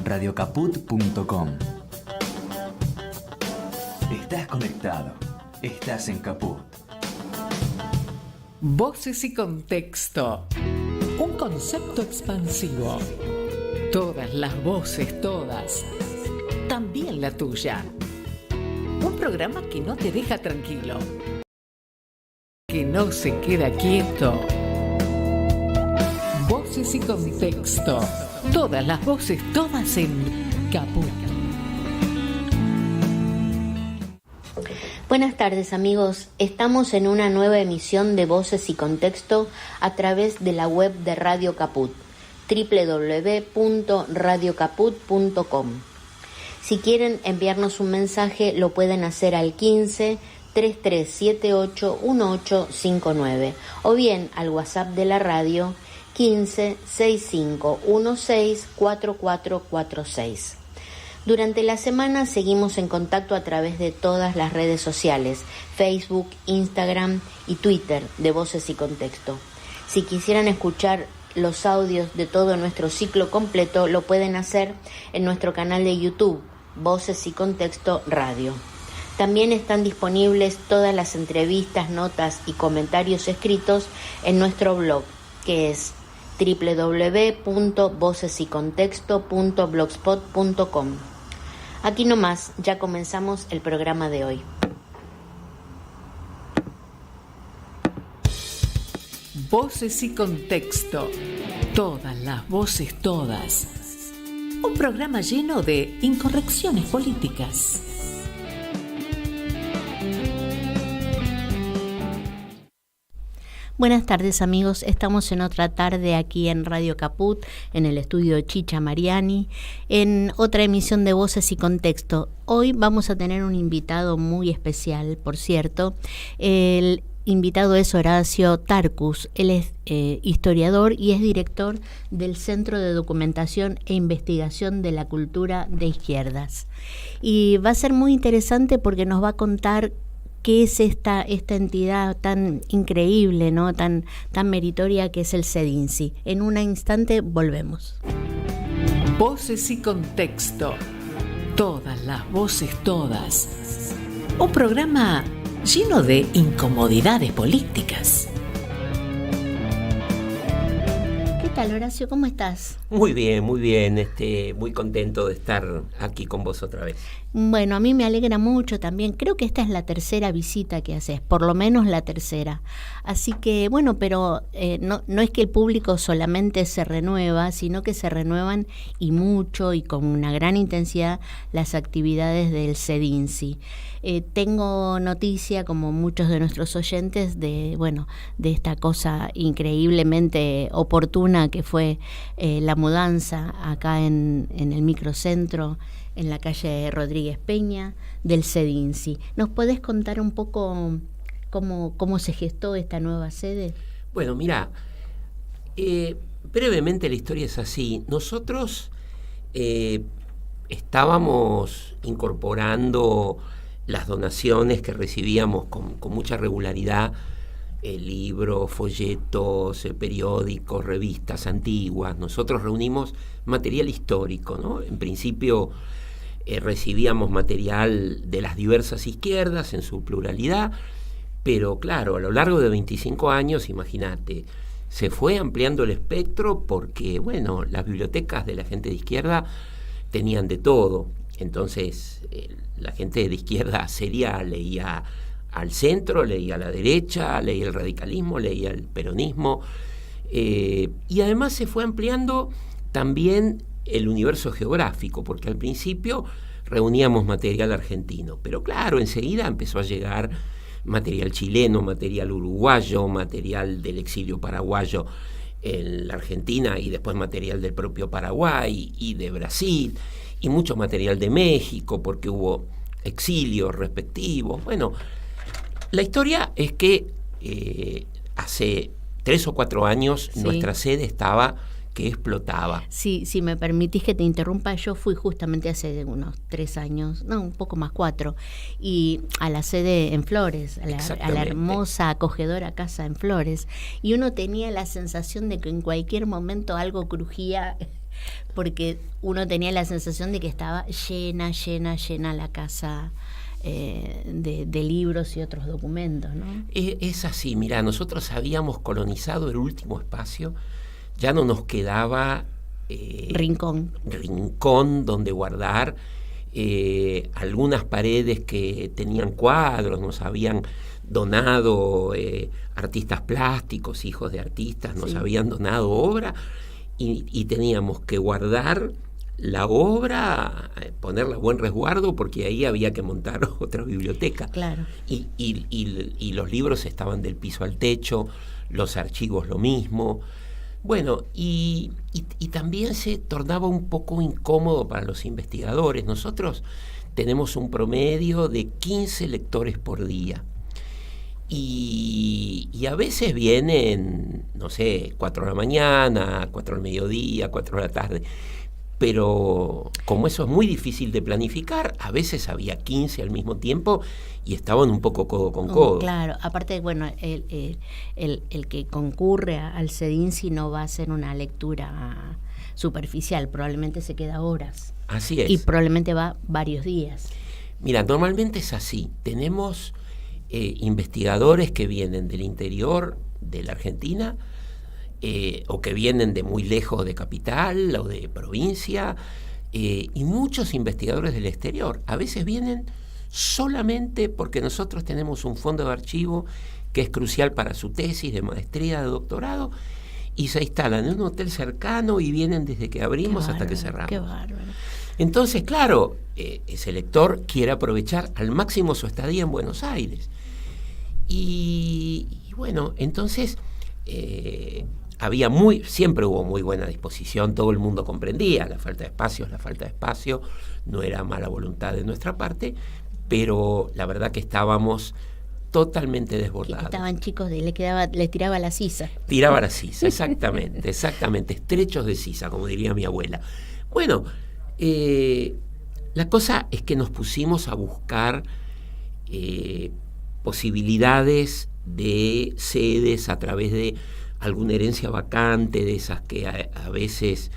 Radiocaput.com. Estás conectado. Estás en Caput. Voces y contexto. Un concepto expansivo. Todas las voces, todas. También la tuya. Un programa que no te deja tranquilo. Que no se queda quieto. Voces y contexto. Todas las voces, todas en Caput. Buenas tardes, amigos. Estamos en una nueva emisión de Voces y Contexto a través de la web de Radio Caput, www.radiocaput.com. Si quieren enviarnos un mensaje, lo pueden hacer al 15 3378 1859 o bien al WhatsApp de la radio 15 6516 4446. Durante la semana seguimos en contacto a través de todas las redes sociales, Facebook, Instagram y Twitter de Voces y Contexto. Si quisieran escuchar los audios de todo nuestro ciclo completo, lo pueden hacer en nuestro canal de YouTube, Voces y Contexto Radio. También están disponibles todas las entrevistas, notas y comentarios escritos en nuestro blog, que es www.vocesycontexto.blogspot.com. Aquí nomás, ya comenzamos el programa de hoy. Voces y contexto. Todas las voces, todas. Un programa lleno de incorrecciones políticas. Buenas tardes, amigos. Estamos en otra tarde aquí en Radio Caput, en el estudio Chicha Mariani, en otra emisión de Voces y Contexto. Hoy vamos a tener un invitado muy especial, por cierto. El invitado es Horacio Tarcus. Él es historiador y es director del Centro de Documentación e Investigación de la Cultura de Izquierdas. Y va a ser muy interesante porque nos va a contar qué es esta entidad tan increíble, ¿no? tan meritoria que es el CEDINCI. En un instante volvemos. Voces y contexto. Todas las voces, todas. Un programa lleno de incomodidades políticas. ¿Qué tal, Horacio? ¿Cómo estás? Muy bien, muy contento de estar aquí con vos otra vez. Bueno, a mí me alegra mucho también. Creo que esta es la tercera visita que haces, por lo menos la tercera. Así que, bueno, pero no es que el público solamente se renueva, sino que se renuevan y mucho y con una gran intensidad las actividades del CEDINCI. Tengo noticia, como muchos de nuestros oyentes, de esta cosa increíblemente oportuna que fue la mudanza acá en el microcentro, en la calle Rodríguez Peña, del CEDINCI. ¿Nos podés contar un poco cómo se gestó esta nueva sede? Bueno, mira, brevemente la historia es así. Nosotros estábamos incorporando las donaciones que recibíamos con mucha regularidad, libros, folletos, periódicos, revistas antiguas. Nosotros reunimos material histórico, ¿no? En principio recibíamos material de las diversas izquierdas en su pluralidad, pero claro, a lo largo de 25 años, imagínate, se fue ampliando el espectro porque, bueno, las bibliotecas de la gente de izquierda tenían de todo. Entonces, la gente de izquierda seria leía al centro, leía a la derecha, leía el radicalismo, leía el peronismo, y además se fue ampliando también el universo geográfico, porque al principio reuníamos material argentino, pero claro, enseguida empezó a llegar material chileno, material uruguayo, material del exilio paraguayo en la Argentina y después material del propio Paraguay y de Brasil, y mucho material de México, porque hubo exilios respectivos. Bueno, la historia es que hace 3 o 4 años nuestra sede estaba que explotaba. Sí, si me permitís que te interrumpa, yo fui justamente hace unos 3 años, no, un poco más, 4, y a la sede en Flores, a la hermosa, acogedora casa en Flores, y uno tenía la sensación de que en cualquier momento algo crujía, porque uno tenía la sensación de que estaba llena la casa de libros y otros documentos, ¿no? Es así, mira, nosotros habíamos colonizado el último espacio, ya no nos quedaba rincón donde guardar, algunas paredes que tenían cuadros, nos habían donado artistas plásticos, hijos de artistas, nos habían donado obra y teníamos que guardar la obra, ponerla a buen resguardo, porque ahí había que montar otra biblioteca. Claro. Y los libros estaban del piso al techo, los archivos lo mismo. Bueno, y también se tornaba un poco incómodo para los investigadores. Nosotros tenemos un promedio de 15 lectores por día. Y a veces vienen, no sé, 4 de la mañana, 4 del mediodía, 4 de la tarde. Pero como eso es muy difícil de planificar, a veces había 15 al mismo tiempo y estaban un poco codo con codo. Claro, aparte, bueno, el que concurre al CEDINSI no va a hacer una lectura superficial, probablemente se queda horas. Así es. Y probablemente va varios días. Mira, normalmente es así. Tenemos investigadores que vienen del interior de la Argentina, o que vienen de muy lejos de capital o de provincia, y muchos investigadores del exterior. A veces vienen solamente porque nosotros tenemos un fondo de archivo que es crucial para su tesis de maestría, de doctorado, y se instalan en un hotel cercano y vienen desde que abrimos hasta que cerramos. Qué bárbaro. Entonces, claro, ese lector quiere aprovechar al máximo su estadía en Buenos Aires. Y bueno, entonces siempre hubo muy buena disposición, todo el mundo comprendía la falta de espacio, no era mala voluntad de nuestra parte, pero la verdad que estábamos totalmente desbordados. Estaban chicos, les tiraba la sisa. Tiraba la sisa, exactamente, estrechos de sisa, como diría mi abuela. Bueno, la cosa es que nos pusimos a buscar posibilidades de sedes a través de alguna herencia vacante, de esas que a veces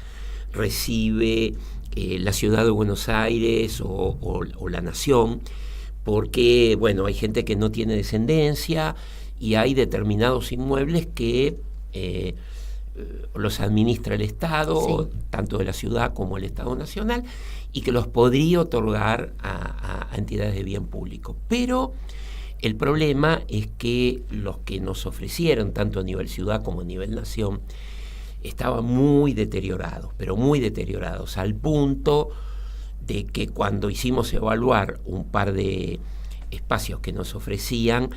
recibe la ciudad de Buenos Aires o la nación, porque bueno, hay gente que no tiene descendencia y hay determinados inmuebles que los administra el Estado, tanto de la ciudad como el Estado Nacional, y que los podría otorgar a entidades de bien público. Pero el problema es que los que nos ofrecieron, tanto a nivel ciudad como a nivel nación, estaban muy deteriorados, pero muy deteriorados, al punto de que cuando hicimos evaluar un par de espacios que nos ofrecían,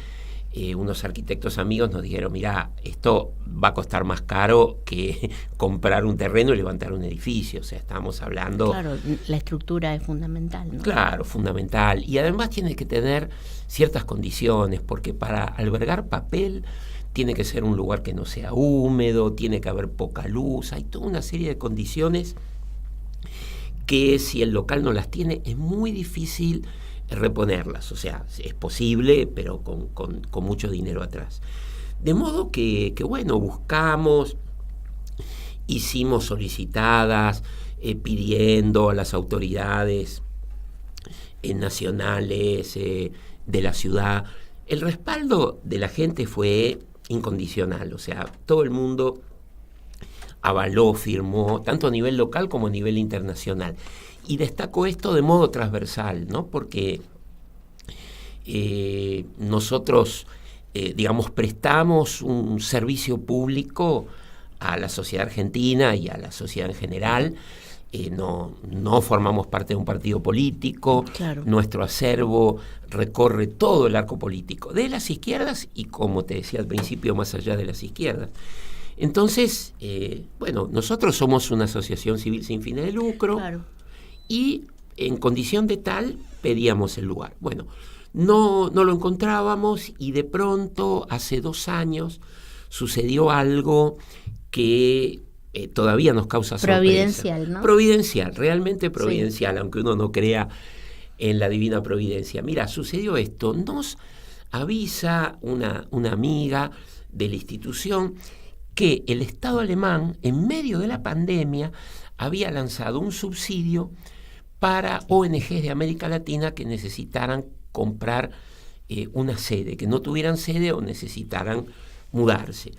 unos arquitectos amigos nos dijeron: mirá, esto va a costar más caro que comprar un terreno y levantar un edificio. O sea, estamos hablando... Claro, la estructura es fundamental, ¿no? Claro, fundamental. Y además tiene que tener ciertas condiciones, porque para albergar papel tiene que ser un lugar que no sea húmedo, tiene que haber poca luz, hay toda una serie de condiciones que si el local no las tiene es muy difícil reponerlas. O sea, es posible, pero con mucho dinero atrás. De modo que bueno, buscamos, hicimos solicitadas, pidiendo a las autoridades nacionales de la ciudad. El respaldo de la gente fue incondicional, o sea, todo el mundo avaló, firmó, tanto a nivel local como a nivel internacional. Y destaco esto de modo transversal, ¿no? Porque nosotros, prestamos un servicio público a la sociedad argentina y a la sociedad en general. No formamos parte de un partido político. Claro. Nuestro acervo recorre todo el arco político, de las izquierdas y, como te decía al principio, más allá de las izquierdas. Entonces, nosotros somos una asociación civil sin fines de lucro. Claro. Y en condición de tal pedíamos el lugar. Bueno, no lo encontrábamos y de pronto hace 2 años sucedió algo que todavía nos causa sorpresa. Providencial, ¿no? Providencial, realmente providencial, aunque uno no crea en la divina providencia. Mira, sucedió esto, nos avisa una amiga de la institución que el Estado alemán, en medio de la pandemia, había lanzado un subsidio para ONGs de América Latina que necesitaran comprar una sede, que no tuvieran sede o necesitaran mudarse.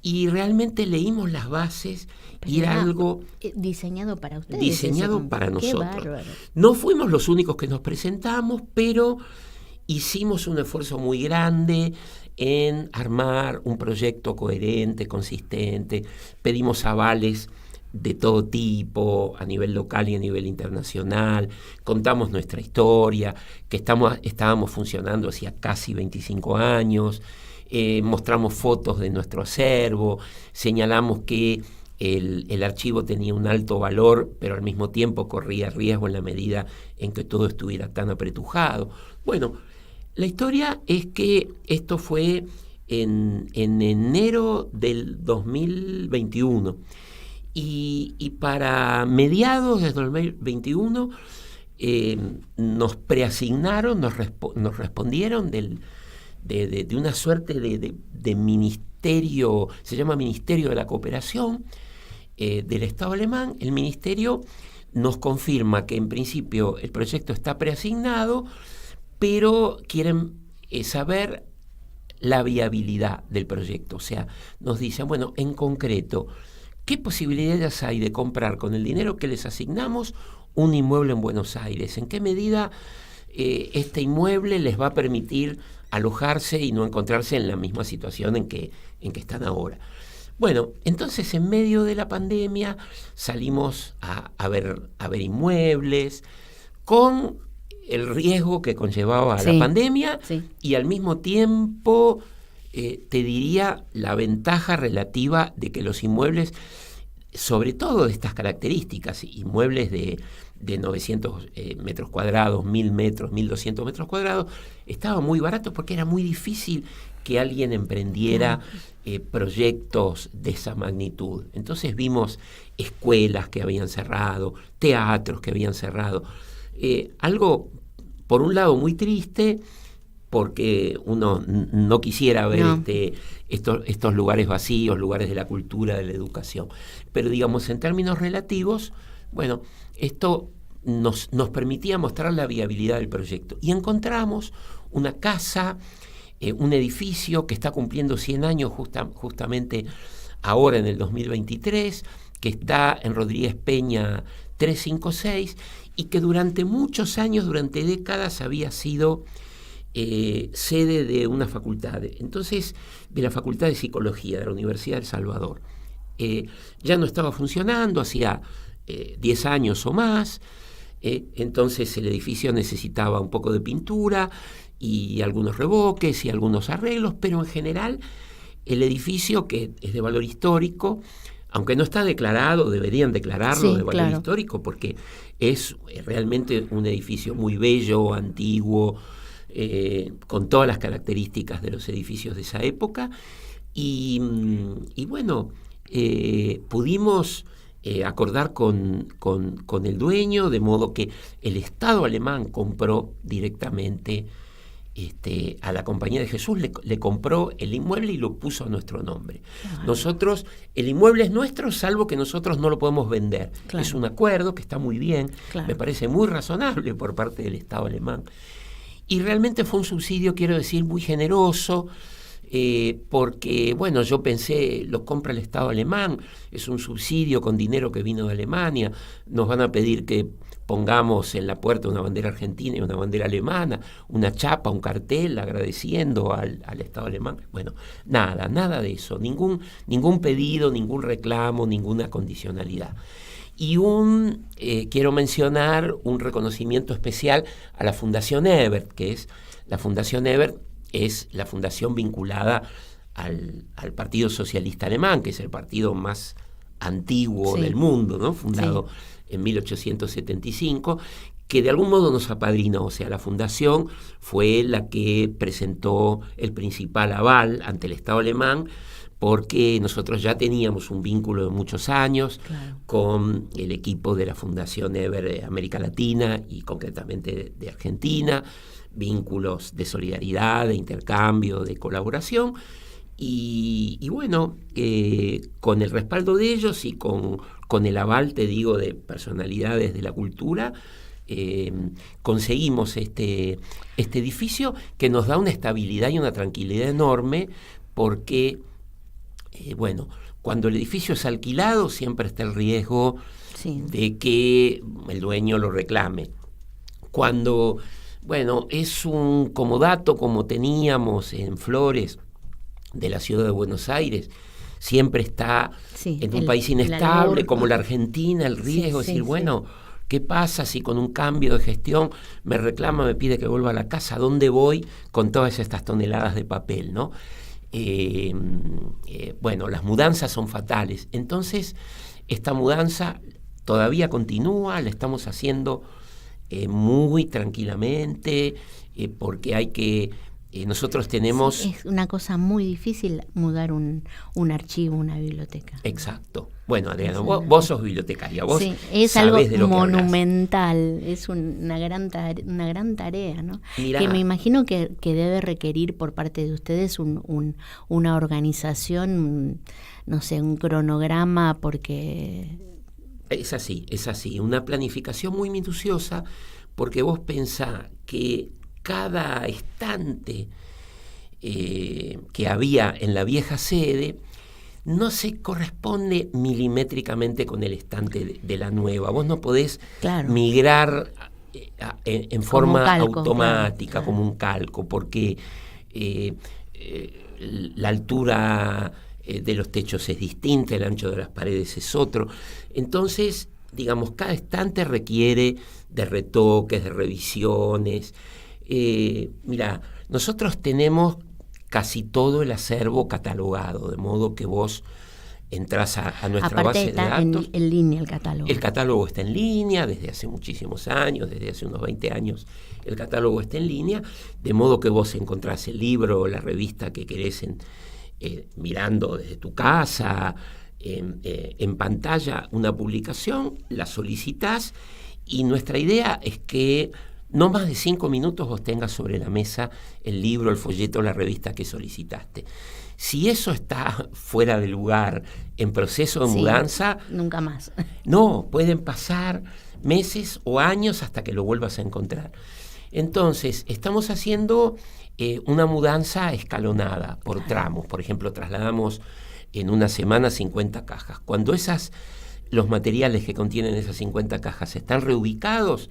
Y realmente leímos las bases y era algo diseñado para ustedes. Diseñado para nosotros. Bárbaro. No fuimos los únicos que nos presentamos, pero hicimos un esfuerzo muy grande en armar un proyecto coherente, consistente. Pedimos avales de todo tipo, a nivel local y a nivel internacional. Contamos nuestra historia, que estábamos funcionando hacía casi 25 años. Mostramos fotos de nuestro acervo, señalamos que el archivo tenía un alto valor, pero al mismo tiempo corría riesgo en la medida en que todo estuviera tan apretujado. Bueno, la historia es que esto fue en enero del 2021 y para mediados del 2021 nos preasignaron, nos respondieron de una suerte de ministerio, se llama Ministerio de la Cooperación del Estado alemán. El ministerio nos confirma que en principio el proyecto está preasignado, pero quieren saber la viabilidad del proyecto. O sea, nos dicen, bueno, en concreto, ¿qué posibilidades hay de comprar con el dinero que les asignamos un inmueble en Buenos Aires? ¿En qué medida este inmueble les va a permitir alojarse y no encontrarse en la misma situación en que están ahora? Bueno, entonces en medio de la pandemia salimos a ver inmuebles con el riesgo que conllevaba la pandemia y al mismo tiempo te diría la ventaja relativa de que los inmuebles, sobre todo de estas características, inmuebles de 900 metros cuadrados, 1000 metros, 1200 metros cuadrados, estaban muy baratos porque era muy difícil que alguien emprendiera proyectos de esa magnitud. Entonces vimos escuelas que habían cerrado, teatros que habían cerrado. Algo, por un lado, muy triste, porque uno no quisiera ver estos lugares vacíos, lugares de la cultura, de la educación. Pero digamos, en términos relativos, bueno, esto nos permitía mostrar la viabilidad del proyecto. Y encontramos una casa, un edificio que está cumpliendo 100 años justamente ahora en el 2023, que está en Rodríguez Peña 356 y que durante muchos años, durante décadas, había sido sede de una facultad, entonces de la Facultad de Psicología de la Universidad de El Salvador. Ya no estaba funcionando, hacía 10 años o más, entonces el edificio necesitaba un poco de pintura y algunos revoques y algunos arreglos, pero en general el edificio, que es de valor histórico, aunque no está declarado, deberían declararlo de valor histórico, porque es realmente un edificio muy bello, antiguo, con todas las características de los edificios de esa época. Y bueno, pudimos acordar con el dueño, de modo que el Estado alemán compró directamente a la Compañía de Jesús, le compró el inmueble y lo puso a nuestro nombre. Nosotros, el inmueble es nuestro, salvo que nosotros no lo podemos vender. Es un acuerdo que está muy bien, me parece muy razonable por parte del Estado alemán. Y realmente fue un subsidio, quiero decir, muy generoso, porque, bueno, yo pensé, lo compra el Estado alemán, es un subsidio con dinero que vino de Alemania, nos van a pedir que pongamos en la puerta una bandera argentina y una bandera alemana, una chapa, un cartel agradeciendo al Estado alemán. Bueno, nada de eso, ningún pedido, ningún reclamo, ninguna condicionalidad. Y quiero mencionar un reconocimiento especial a la Fundación Ebert, que es la Fundación Ebert, es la fundación vinculada al Partido Socialista Alemán, que es el partido más antiguo del mundo, ¿no? Fundado en 1875, que de algún modo nos apadrinó. O sea, la fundación fue la que presentó el principal aval ante el Estado alemán, porque nosotros ya teníamos un vínculo de muchos años con el equipo de la Fundación Eber de América Latina y concretamente de Argentina, vínculos de solidaridad, de intercambio, de colaboración, y bueno, con el respaldo de ellos y con el aval, te digo, de personalidades de la cultura, conseguimos este edificio que nos da una estabilidad y una tranquilidad enorme, porque bueno, cuando el edificio es alquilado siempre está el riesgo de que el dueño lo reclame. Cuando, bueno, es un comodato como teníamos en Flores de la ciudad de Buenos Aires, siempre está en un país inestable como la Argentina, el riesgo de decir, bueno, ¿qué pasa si con un cambio de gestión me reclama, me pide que vuelva a la casa? ¿A dónde voy con todas estas toneladas de papel, no? Bueno, las mudanzas son fatales. Entonces, esta mudanza todavía continúa, la estamos haciendo muy tranquilamente, porque hay que... nosotros tenemos... Sí, es una cosa muy difícil mudar un archivo, una biblioteca. Exacto. Bueno, Adriana, vos sos bibliotecaria, vos es algo sabés de lo monumental, es una gran tarea, ¿no? Mirá, que me imagino que debe requerir por parte de ustedes una organización, no sé, un cronograma, porque... Es así, una planificación muy minuciosa, porque vos pensás que cada estante que había en la vieja sede no se corresponde milimétricamente con el estante de la nueva. Vos no podés migrar en forma automática, como un calco, porque la altura de los techos es distinta, el ancho de las paredes es otro. Entonces, digamos, cada estante requiere de retoques, de revisiones. Mira, nosotros tenemos casi todo el acervo catalogado, de modo que vos entrás a nuestra base de datos. En línea el catálogo. El catálogo está en línea desde hace muchísimos años, desde hace unos 20 años el catálogo está en línea, de modo que vos encontrás el libro o la revista que querés mirando desde tu casa, en pantalla una publicación, la solicitás, y nuestra idea es que no más de 5 minutos vos tengas sobre la mesa el libro, el folleto, la revista que solicitaste. Si eso está fuera de lugar, en proceso de mudanza... Nunca más. No, pueden pasar meses o años hasta que lo vuelvas a encontrar. Entonces, estamos haciendo una mudanza escalonada por tramos. Por ejemplo, trasladamos en una semana 50 cajas. Cuando los materiales que contienen esas 50 cajas están reubicados,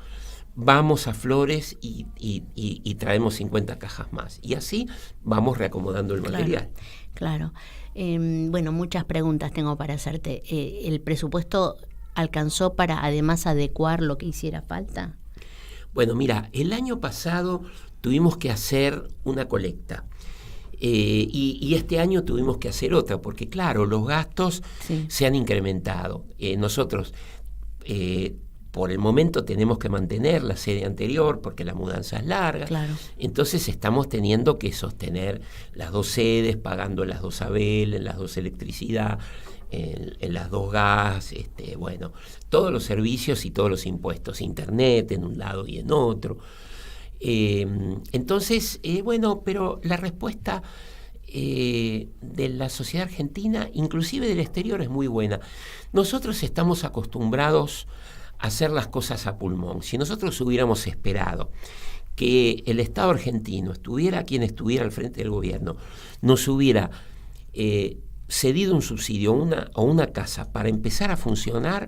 vamos a Flores y traemos 50 cajas más. Y así vamos reacomodando el material. Claro. Bueno, muchas preguntas tengo para hacerte. ¿El presupuesto alcanzó para además adecuar lo que hiciera falta? Bueno, mira, el año pasado tuvimos que hacer una colecta. Y este año tuvimos que hacer otra, porque claro, los gastos se han incrementado. Nosotros... por el momento tenemos que mantener la sede anterior porque la mudanza es larga. Claro. Entonces estamos teniendo que sostener las 2 sedes, pagando las 2 ABL, en las 2 electricidad, en las 2 gas, bueno, todos los servicios y todos los impuestos, internet en un lado y en otro. Entonces, bueno, pero la respuesta de la sociedad argentina, inclusive del exterior, es muy buena. Nosotros estamos acostumbrados hacer las cosas a pulmón. Si nosotros hubiéramos esperado que el Estado argentino estuviera quien estuviera al frente del gobierno, nos hubiera cedido un subsidio o una casa para empezar a funcionar,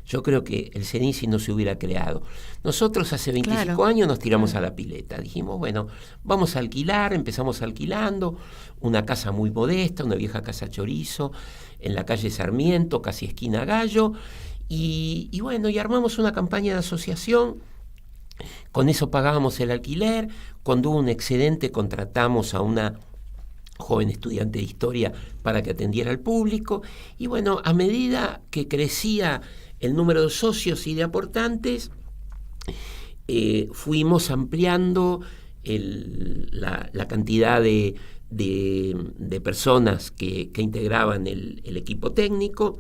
yo creo que el CENICI no se hubiera creado. Nosotros hace 25 años nos tiramos a la pileta. Dijimos, bueno, vamos a alquilar, empezamos alquilando una casa muy modesta, una vieja casa chorizo, en la calle Sarmiento, casi esquina Gallo, y bueno, y armamos una campaña de asociación. Con eso pagábamos el alquiler. Cuando hubo un excedente contratamos a una joven estudiante de historia para que atendiera al público. Y bueno, a medida que crecía el número de socios y de aportantes, fuimos ampliando la cantidad de de personas que integraban el equipo técnico,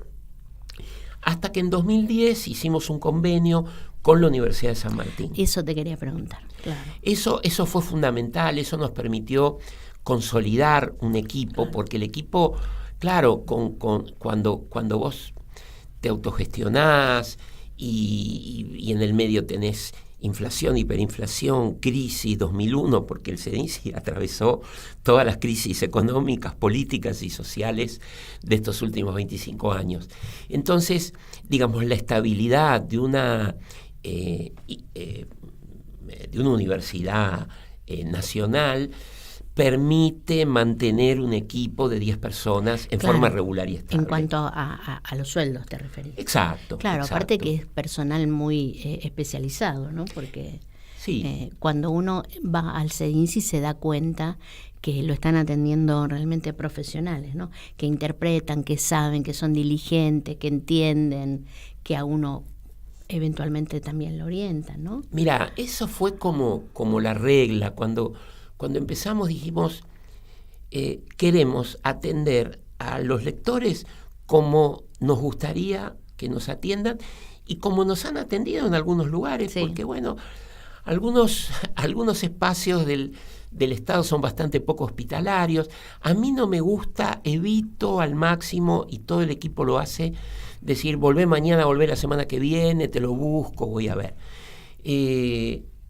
hasta que en 2010 hicimos un convenio con la Universidad de San Martín. Eso te quería preguntar, claro. Eso fue fundamental, eso nos permitió consolidar un equipo, claro. Porque el equipo, claro, cuando vos te autogestionás y en el medio tenés inflación, hiperinflación, crisis 2001, porque el CEDINSI atravesó todas las crisis económicas, políticas y sociales de estos últimos 25 años. Entonces, digamos, la estabilidad de una universidad nacional permite mantener un equipo de 10 personas en claro, forma regular y estable. En cuanto a los sueldos te referís. Exacto. Claro, exacto. Aparte que es personal muy especializado, ¿no? Porque sí. Cuando uno va al CEDINSI se da cuenta que lo están atendiendo realmente profesionales, ¿no? Que interpretan, que saben, que son diligentes, que entienden, que a uno eventualmente también lo orientan, ¿no? Mira, eso fue como la regla. Cuando empezamos dijimos, queremos atender a los lectores como nos gustaría que nos atiendan y como nos han atendido en algunos lugares, sí. Porque bueno, algunos espacios del Estado son bastante poco hospitalarios. A mí no me gusta, evito al máximo, y todo el equipo lo hace, decir, volvé mañana, volvé la semana que viene, te lo busco, voy a ver.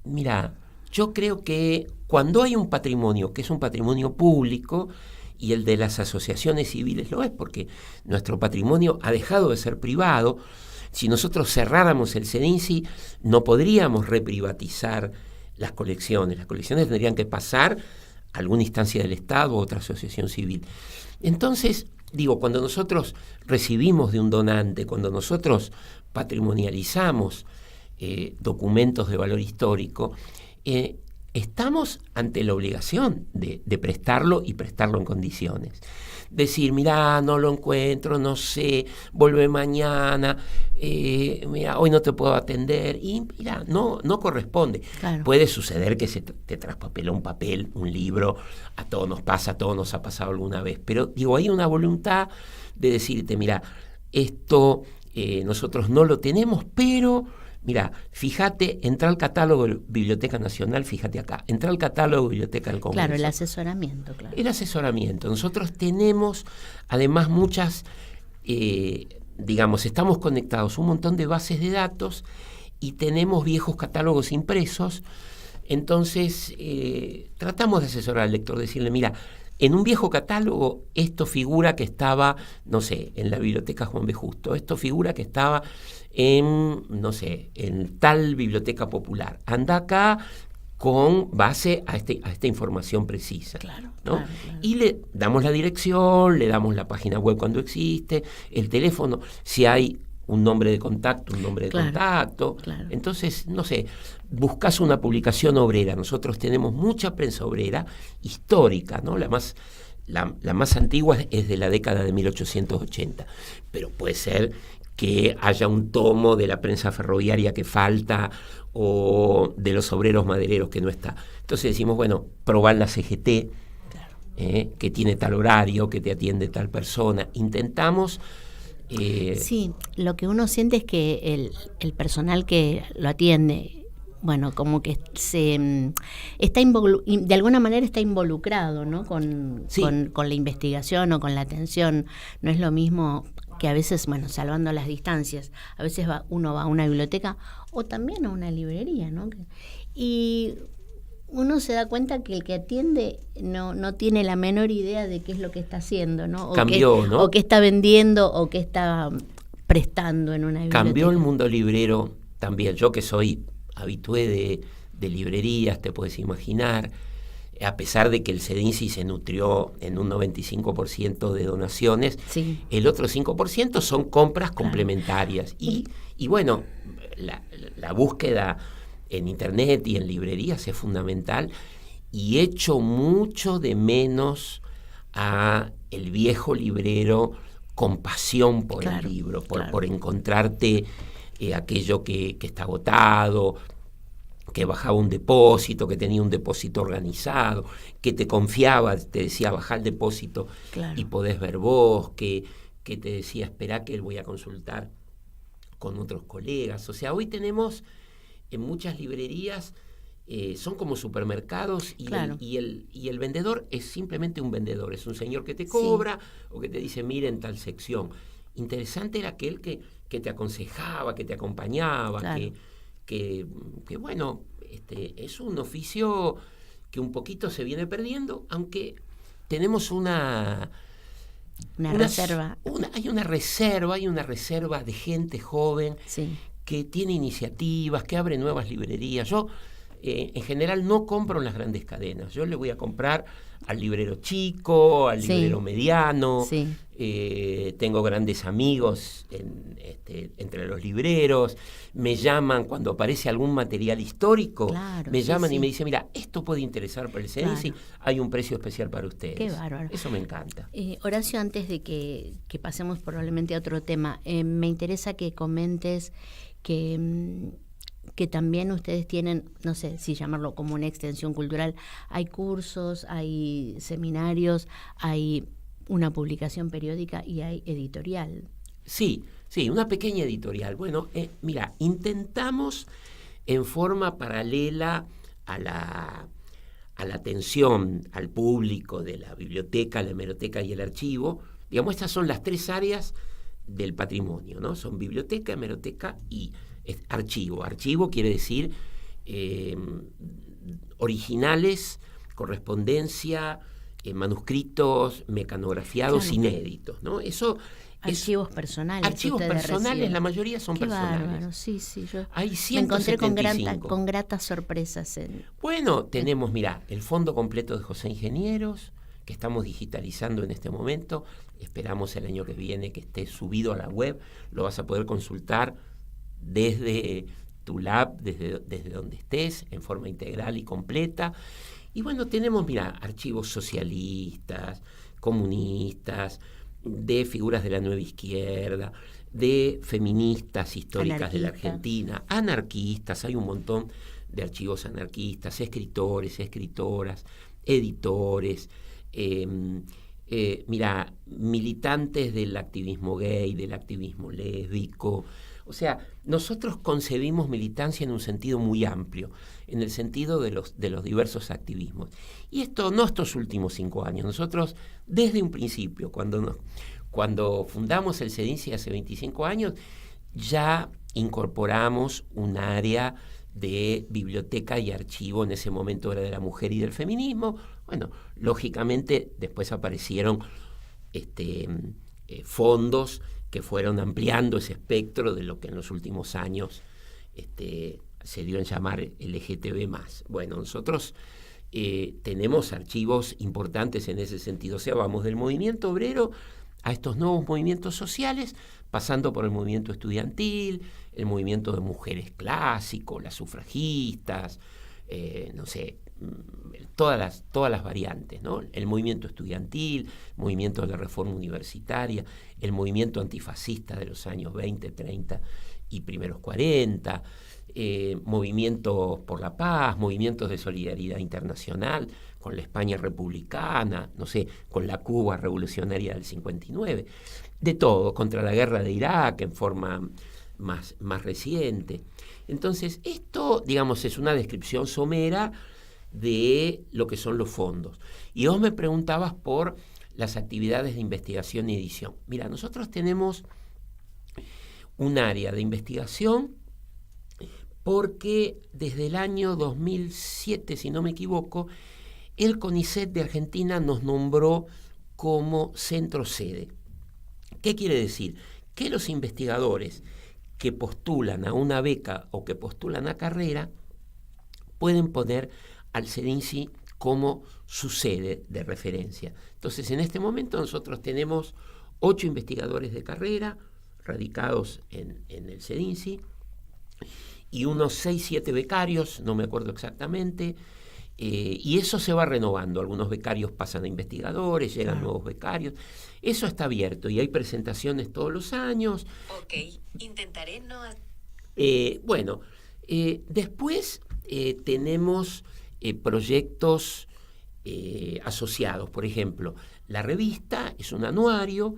Mira, yo creo que cuando hay un patrimonio que es un patrimonio público, y el de las asociaciones civiles lo es, porque nuestro patrimonio ha dejado de ser privado. Si nosotros cerráramos el CEDINSI, no podríamos reprivatizar las colecciones. Las colecciones tendrían que pasar a alguna instancia del Estado o otra asociación civil. Entonces, digo, cuando nosotros recibimos de un donante, cuando nosotros patrimonializamos documentos de valor histórico, estamos ante la obligación de prestarlo y prestarlo en condiciones. Decir, mirá, no lo encuentro, no sé, vuelve mañana, mira, hoy no te puedo atender, y mira, no corresponde. Claro. Puede suceder que se te traspapeló un papel, un libro, a todos nos pasa, a todos nos ha pasado alguna vez, pero digo, hay una voluntad de decirte, mira, esto nosotros no lo tenemos, pero mira, fíjate, entra al catálogo de Biblioteca Nacional, fíjate acá, entra al catálogo de Biblioteca del Congreso. Claro, el asesoramiento, claro. El asesoramiento. Nosotros tenemos, además, muchas, estamos conectados a un montón de bases de datos y tenemos viejos catálogos impresos. Entonces, tratamos de asesorar al lector, decirle, mira, en un viejo catálogo esto figura que estaba, no sé, en la Biblioteca Juan B. Justo, esto figura que estaba en tal biblioteca popular. Anda acá con base a esta información precisa. Claro, ¿no? Claro. Y le damos la dirección, le damos la página web cuando existe, el teléfono, si hay un nombre de contacto, un nombre de contacto. Claro. Entonces, no sé, buscas una publicación obrera. Nosotros tenemos mucha prensa obrera histórica, ¿no? La más antigua es de la década de 1880, pero puede ser que haya un tomo de la prensa ferroviaria que falta o de los obreros madereros que no está. Entonces decimos, bueno, probá la CGT, claro. Que tiene tal horario, que te atiende tal persona. Intentamos... Sí, lo que uno siente es que el personal que lo atiende, bueno, como que está de alguna manera está involucrado, ¿no? Con la investigación o con la atención. No es lo mismo que a veces, bueno, salvando las distancias, a veces uno va a una biblioteca o también a una librería, ¿no? Y uno se da cuenta que el que atiende no tiene la menor idea de qué es lo que está haciendo, ¿no? ¿no? O qué está vendiendo o qué está prestando en una biblioteca. Cambió el mundo librero también. Yo que soy habitué de librerías, te puedes imaginar, a pesar de que el CEDINSI se nutrió en un 95% de donaciones, sí. El otro 5% son compras complementarias. Y bueno, la búsqueda en internet y en librerías es fundamental, y echo mucho de menos a el viejo librero con pasión por el libro, por encontrarte aquello que está agotado, que bajaba un depósito, que tenía un depósito organizado, que te confiaba, te decía baja el depósito y podés ver vos, que te decía esperá que voy a consultar con otros colegas. O sea, hoy tenemos en muchas librerías, son como supermercados y el vendedor es simplemente un vendedor, es un señor que te cobra o que te dice mire en tal sección. Interesante era aquel que te aconsejaba, que te acompañaba, que bueno, es un oficio que un poquito se viene perdiendo, aunque tenemos una reserva. Hay una reserva de gente joven que tiene iniciativas, que abre nuevas librerías. Yo en general no compro en las grandes cadenas, yo le voy a comprar al librero chico, al librero mediano. Tengo grandes amigos entre los libreros, me llaman cuando aparece algún material histórico, me llaman y me dicen, mira, esto puede interesar para el CEDICI, hay un precio especial para ustedes. Qué bárbaro. Eso me encanta. Horacio, antes de que pasemos probablemente a otro tema, me interesa que comentes que también ustedes tienen, no sé si llamarlo como una extensión cultural, hay cursos, hay seminarios, hay una publicación periódica y hay editorial. Sí, una pequeña editorial. Bueno, mira, intentamos en forma paralela a la atención al público de la biblioteca, la hemeroteca y el archivo. Digamos, estas son las tres áreas del patrimonio, ¿no? Son biblioteca, hemeroteca y archivo. Archivo quiere decir originales, correspondencia, manuscritos mecanografiados inéditos, ¿no? Eso archivos personales. Archivos personales, reciben. La mayoría son personales. Bárbaro, sí, yo hay 175. Me encontré con gratas sorpresas. Bueno, tenemos, mira, el fondo completo de José Ingenieros, que estamos digitalizando en este momento. Esperamos el año que viene que esté subido a la web. Lo vas a poder consultar desde tu lab, desde donde estés, en forma integral y completa. Y bueno, tenemos, mira, archivos socialistas, comunistas, de figuras de la nueva izquierda, de feministas históricas de la Argentina, anarquistas, hay un montón de archivos anarquistas, escritores, escritoras, editores, mira, militantes del activismo gay, del activismo lésbico. O sea, nosotros concebimos militancia en un sentido muy amplio, en el sentido de los diversos activismos. Y esto no estos últimos 5 años. Nosotros, desde un principio, cuando fundamos el CEDICI hace 25 años, ya incorporamos un área de biblioteca y archivo. En ese momento era de la mujer y del feminismo. Bueno, lógicamente después aparecieron fondos que fueron ampliando ese espectro de lo que en los últimos años se dio en llamar LGTB+. Bueno, nosotros tenemos archivos importantes en ese sentido. O sea, vamos del movimiento obrero a estos nuevos movimientos sociales, pasando por el movimiento estudiantil, el movimiento de mujeres clásico, las sufragistas, no sé, todas las variantes, ¿no? El movimiento estudiantil, el movimiento de la reforma universitaria, el movimiento antifascista de los años 20, 30 y primeros 40, movimientos por la paz, movimientos de solidaridad internacional con la España republicana, no sé, con la Cuba revolucionaria del 59, de todo, contra la guerra de Irak en forma más reciente. Entonces, esto, digamos, es una descripción somera de lo que son los fondos. Y vos me preguntabas por las actividades de investigación y edición. Mira, nosotros tenemos un área de investigación porque desde el año 2007, si no me equivoco, el CONICET de Argentina nos nombró como centro sede. ¿Qué quiere decir? Que los investigadores que postulan a una beca o que postulan a carrera pueden poner al CEDICI como su sede de referencia. Entonces, en este momento nosotros tenemos 8 investigadores de carrera radicados en el CEDICI y unos 6, 7 becarios, no me acuerdo exactamente, y eso se va renovando. Algunos becarios pasan a investigadores, llegan nuevos becarios. Eso está abierto y hay presentaciones todos los años. Ok, intentaré no... Bueno, después tenemos proyectos asociados. Por ejemplo, la revista es un anuario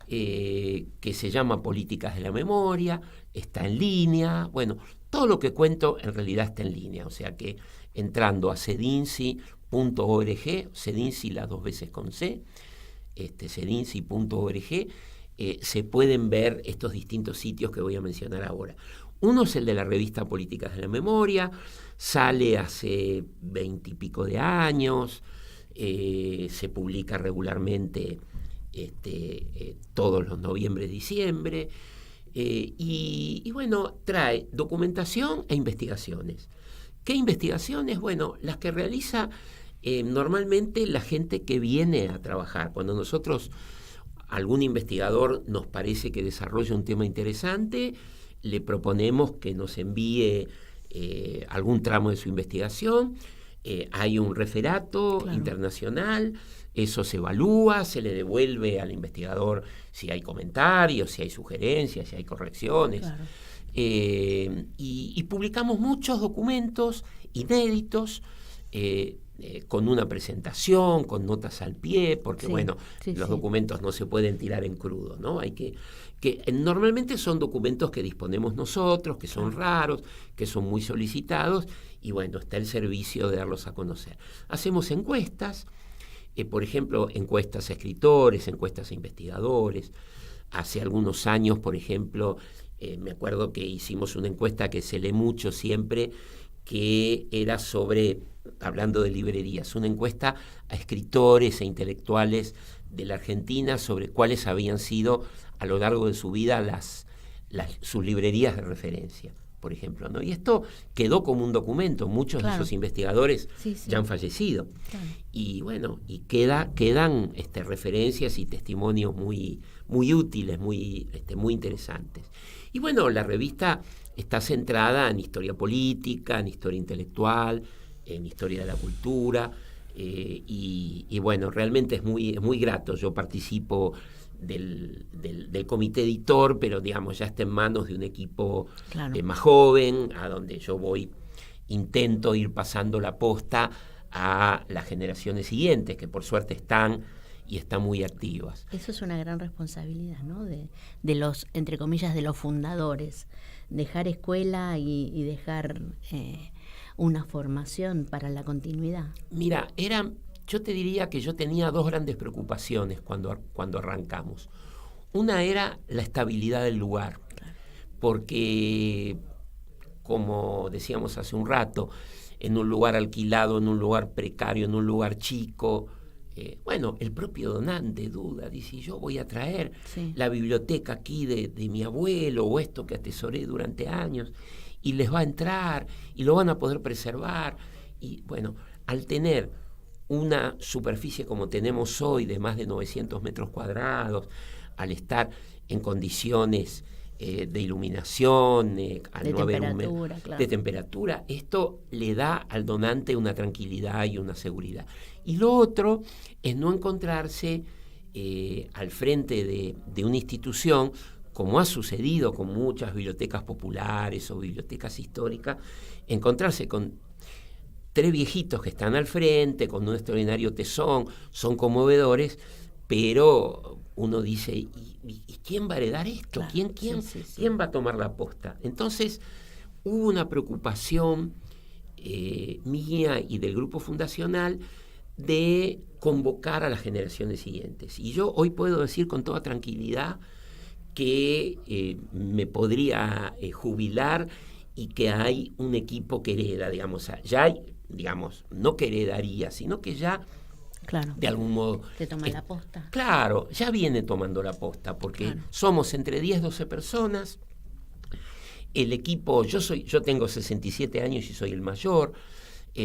que se llama Políticas de la Memoria, está en línea. Bueno, todo lo que cuento en realidad está en línea, o sea que entrando a cedinsi.org, Cedinsi las 2 veces con C, cedinsi.org, se pueden ver estos distintos sitios que voy a mencionar ahora. Uno es el de la revista Políticas de la Memoria, sale hace 20 y pico de años, se publica regularmente todos los noviembre, diciembre, y bueno, trae documentación e investigaciones. ¿Qué investigaciones? Bueno, las que realiza normalmente la gente que viene a trabajar. Cuando nosotros, algún investigador nos parece que desarrolla un tema interesante, le proponemos que nos envíe algún tramo de su investigación. Hay un referato internacional, eso se evalúa, se le devuelve al investigador si hay comentarios, si hay sugerencias, si hay correcciones. Y publicamos muchos documentos inéditos, con una presentación, con notas al pie, porque los documentos no se pueden tirar en crudo, ¿no? Hay que normalmente son documentos que disponemos nosotros, que son raros, que son muy solicitados, y bueno, está el servicio de darlos a conocer. Hacemos encuestas, por ejemplo, encuestas a escritores, encuestas a investigadores. Hace algunos años, por ejemplo, me acuerdo que hicimos una encuesta que se lee mucho siempre, que era sobre, hablando de librerías, una encuesta a escritores e intelectuales de la Argentina sobre cuáles habían sido a lo largo de su vida sus librerías de referencia, por ejemplo, ¿no? Y esto quedó como un documento. Muchos de esos investigadores ya han fallecido. Y bueno, y quedan referencias y testimonios muy, muy útiles, muy interesantes. Y bueno, la revista está centrada en historia política, en historia intelectual, en historia de la cultura, y bueno, realmente es muy grato. Yo participo del comité editor, pero digamos ya está en manos de un equipo más joven, a donde yo intento ir pasando la posta a las generaciones siguientes, que por suerte están muy activas. Eso es una gran responsabilidad, ¿no? De los, entre comillas, de los fundadores, dejar escuela y dejar una formación para la continuidad. Mira, yo te diría que yo tenía 2 grandes preocupaciones cuando arrancamos. Una era la estabilidad del lugar, porque, como decíamos hace un rato, en un lugar alquilado, en un lugar precario, en un lugar chico, el propio donante duda, dice, yo voy a traer la biblioteca aquí de mi abuelo, o esto que atesoré durante años, y les va a entrar, y lo van a poder preservar. Y bueno, al tener una superficie como tenemos hoy de más de 900 metros cuadrados, al estar en condiciones de iluminación, al no haber de temperatura, esto le da al donante una tranquilidad y una seguridad. Y lo otro es no encontrarse al frente de una institución, como ha sucedido con muchas bibliotecas populares o bibliotecas históricas, encontrarse con 3 viejitos que están al frente, con un extraordinario tesón, son conmovedores, pero uno dice, ¿y quién va a heredar esto? Claro, ¿Quién va a tomar la posta? Entonces, hubo una preocupación mía y del grupo fundacional de convocar a las generaciones siguientes. Y yo hoy puedo decir con toda tranquilidad que me podría jubilar y que hay un equipo que hereda, digamos, ya hay, digamos, no que heredaría, sino que ya de algún modo te toma la posta. Claro, ya viene tomando la posta, porque somos entre 10, 12 personas. El equipo, yo tengo 67 años y soy el mayor,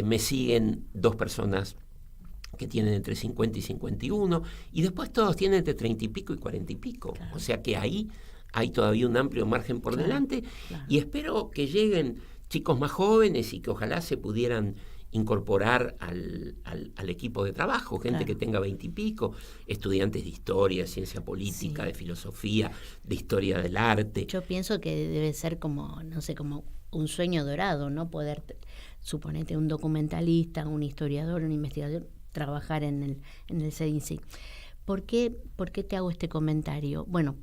me siguen 2 personas que tienen entre 50 y 51, y después todos tienen entre 30 y pico y 40 y pico. O sea que ahí hay todavía un amplio margen por delante, y espero que lleguen chicos más jóvenes y que ojalá se pudieran incorporar al equipo de trabajo, gente que tenga 20 y pico, estudiantes de historia, ciencia política, de filosofía, de historia del arte. Yo pienso que debe ser como, no sé, como un sueño dorado, ¿no? Poder, suponete, un documentalista, un historiador, un investigador, trabajar en el CEDINCI. ¿Por qué te hago este comentario? Bueno,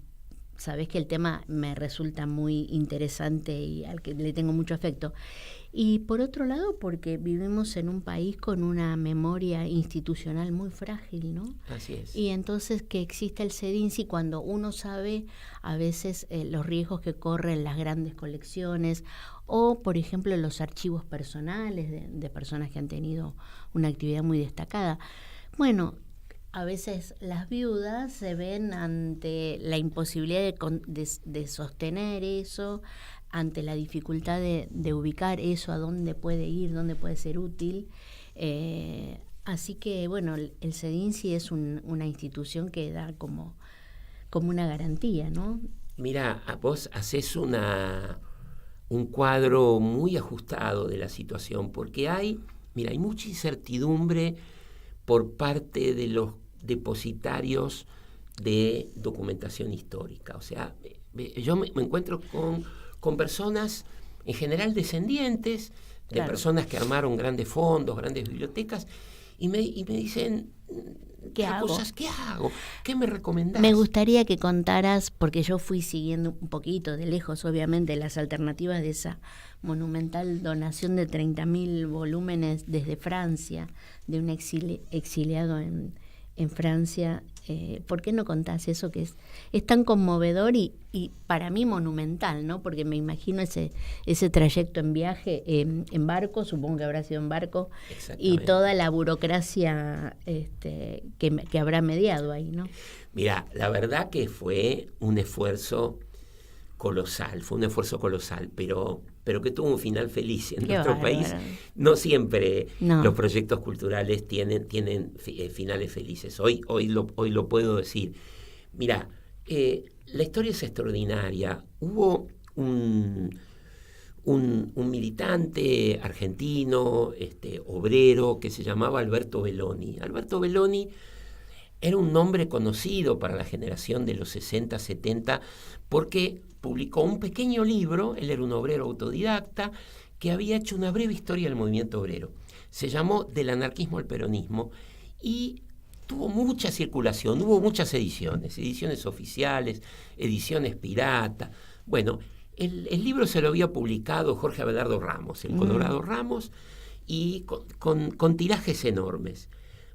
sabés que el tema me resulta muy interesante y al que le tengo mucho afecto. Y por otro lado, porque vivimos en un país con una memoria institucional muy frágil, ¿no? Así es. Y entonces que existe el CEDINCI cuando uno sabe a veces los riesgos que corren las grandes colecciones o, por ejemplo, los archivos personales de personas que han tenido una actividad muy destacada. Bueno, a veces las viudas se ven ante la imposibilidad de sostener eso, ante la dificultad de ubicar eso, a dónde puede ir, dónde puede ser útil. Así que, bueno, el CEDINCI es una institución que da como una garantía, ¿no? Mira, vos hacés un cuadro muy ajustado de la situación, porque hay mucha incertidumbre por parte de los depositarios de documentación histórica. O sea, yo me encuentro con personas, en general descendientes, de Claro. personas que armaron grandes fondos, grandes bibliotecas, y me dicen, ¿Qué hago? ¿Qué hago? ¿Qué me recomendás? Me gustaría que contaras, porque yo fui siguiendo un poquito de lejos, obviamente, las alternativas de esa monumental donación de 30.000 volúmenes desde Francia, de un exiliado en Francia. ¿Por qué no contás eso que es tan conmovedor y para mí monumental, ¿no? Porque me imagino ese trayecto en viaje, en barco, supongo que habrá sido en barco, y toda la burocracia que habrá mediado ahí, ¿no? Mira, la verdad que fue un esfuerzo colosal, pero que tuvo un final feliz en nuestro país. No siempre los proyectos culturales tienen finales felices. Hoy lo puedo decir. Mira, la historia es extraordinaria. Hubo un militante argentino, obrero, que se llamaba Alberto Belloni. Alberto Belloni era un nombre conocido para la generación de los 60, 70, porque publicó un pequeño libro. Él era un obrero autodidacta que había hecho una breve historia del movimiento obrero. Se llamó Del anarquismo al peronismo y tuvo mucha circulación, hubo muchas ediciones oficiales, ediciones pirata. Bueno, el libro se lo había publicado Jorge Abelardo Ramos, el Colorado Ramos, y con tirajes enormes.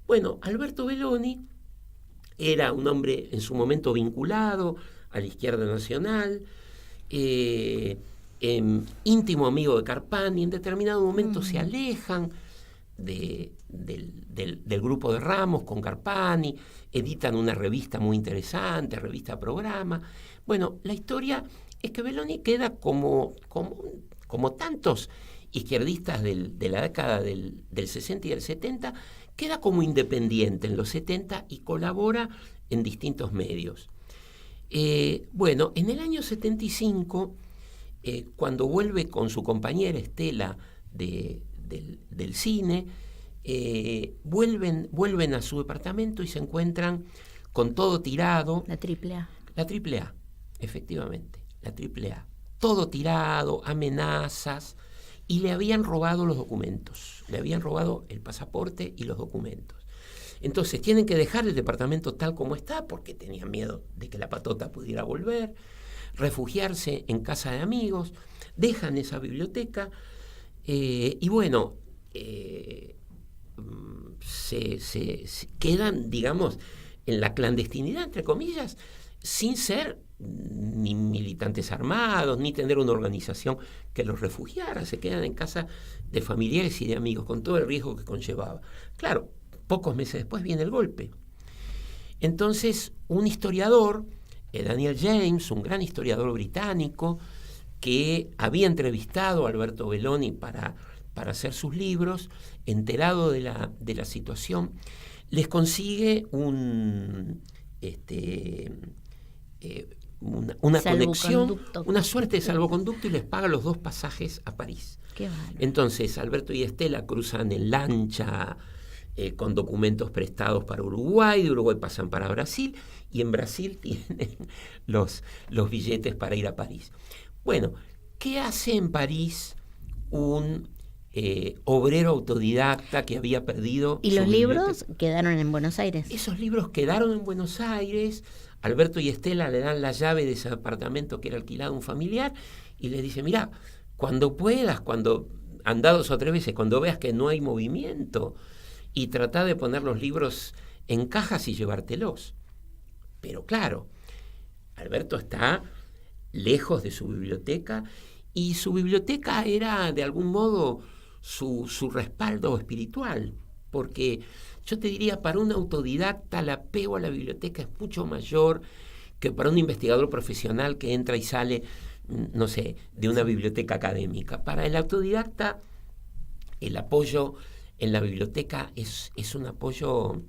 Bueno, Alberto Belloni era un hombre en su momento vinculado a la Izquierda Nacional, íntimo amigo de Carpani. En determinado momento se alejan del grupo de Ramos con Carpani, editan una revista muy interesante, revista Programa. Bueno, la historia es que Belloni queda como tantos izquierdistas de la década del 60 y del 70, queda como independiente en los 70 y colabora en distintos medios. Bueno, en el año 75, cuando vuelve con su compañera Estela del cine, vuelven a su departamento y se encuentran con todo tirado. La AAA. La AAA, efectivamente, la AAA. Todo tirado, amenazas, y le habían robado los documentos, le habían robado el pasaporte y los documentos. Entonces tienen que dejar el departamento tal como está porque tenían miedo de que la patota pudiera volver, refugiarse en casa de amigos, dejan esa biblioteca y bueno, se quedan, digamos, en la clandestinidad, entre comillas, sin ser ni militantes armados, ni tener una organización que los refugiara. Se quedan en casa de familiares y de amigos, con todo el riesgo que conllevaba. Claro, pocos meses después viene el golpe. Entonces, un historiador, Daniel James, un gran historiador británico, que había entrevistado a Alberto Belloni para hacer sus libros, enterado de la situación, les consigue una conexión, una suerte de salvoconducto, y les paga los 2 pasajes a París. Qué bárbaro. Entonces Alberto y Estela cruzan en lancha con documentos prestados para Uruguay, de Uruguay pasan para Brasil, y en Brasil tienen los billetes para ir a París. Bueno, ¿qué hace en París un obrero autodidacta que había perdido ¿Y su los biblioteca? libros quedaron en Buenos Aires? Esos libros quedaron en Buenos Aires. Alberto y Estela le dan la llave de ese apartamento que era alquilado a un familiar y le dice, mirá, cuando puedas, cuando andá 2 o 3 veces, cuando veas que no hay movimiento, y tratá de poner los libros en cajas y llevártelos. Pero claro, Alberto está lejos de su biblioteca y su biblioteca era de algún modo su respaldo espiritual, porque yo te diría, para un autodidacta el apego a la biblioteca es mucho mayor que para un investigador profesional que entra y sale, no sé, de una biblioteca académica. Para el autodidacta el apoyo en la biblioteca es un apoyo